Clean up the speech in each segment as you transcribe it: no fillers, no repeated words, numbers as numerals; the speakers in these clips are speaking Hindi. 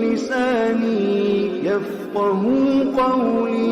लिसानी यफ़क़हू क़ौली।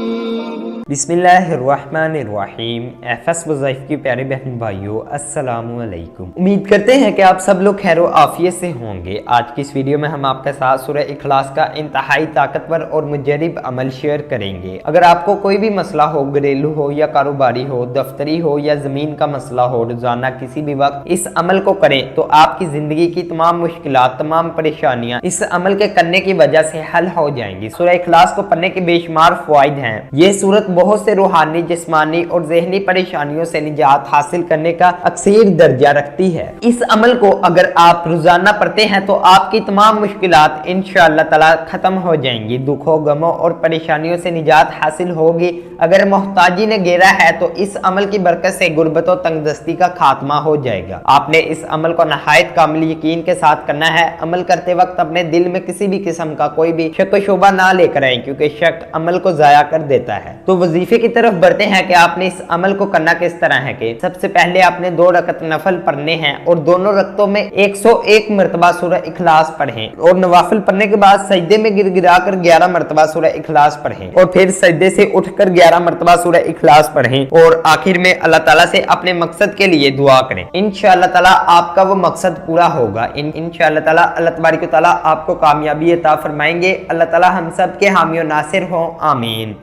बिस्मिल्लाहिर्रहमानिर्रहीम। एफएस वज़ाइफ की प्यारे बहन भाइयों, अस्सलामु अलैकुम। उम्मीद करते हैं कि आप सब लोग खैर व आफियत से होंगे। आज की इस वीडियो में हम आपके साथ सूरह इखलास का इंतहाई ताकतवर और मुजर्रिब अमल शेयर करेंगे। अगर आपको कोई भी मसला हो, घरेलू हो या कारोबारी हो, दफ्तरी हो या ज़मीन का मसला हो, रोजाना किसी भी वक्त इस अमल को करें तो आपकी ज़िंदगी की तमाम मुश्किलात, तमाम परेशानियाँ इस अमल के करने की वजह से हल हो जाएंगी। सूरह इखलास को पढ़ने के बेशुमार फ़वाइद हैं। ये सूरत बहुत से रूहानी, जिस्मानी और ज़हनी परेशानियों से निजात हासिल करने का अक्सर दर्जा रखती है। इस अमल को अगर आप रोजाना पढ़ते हैं तो आपकी तमाम मुश्किलात इंशाअल्लाह ताला खत्म हो जाएंगी। दुखों, गमों और परेशानियों से निजात हासिल होगी। अगर मोहताजी ने घेरा है तो इस अमल की बरकत से गुर्बत और तंगदस्ती का खात्मा हो जाएगा। आपने इस अमल को नहायत कामिल यकीन के साथ करना है। अमल करते वक्त अपने दिल में किसी भी किस्म का कोई भी शक व शुबा ना लेकर आए, क्योंकि शक अमल को जाया कर देता है। तो वजीफे की तरफ बढ़ते हैं कि आपने इस अमल को करना किस तरह है कि सबसे पहले आपने 2 रकत नफल पढ़ने हैं और दोनों रकतों में 101 मरतबा सूरह इखलास पढ़ें और नवाफिल पढ़ने के बाद सजदे में गिरा कर 11 मरतबा सूरह इखलास पढ़ें और फिर सजदे से उठकर 11 मरतबा सूरह इखलास पढ़ें और आखिर में अल्लाह ताला से अपने मकसद के लिए दुआ करें। इंशाअल्लाह ताला आपका वो मकसद पूरा होगा। इंशाअल्लाह ताला अल्लाह तबारक व तआला आपको कामयाबी अता फरमाएंगे। अल्लाह ताला हम सब के हामी और नासिर हों। आमीन।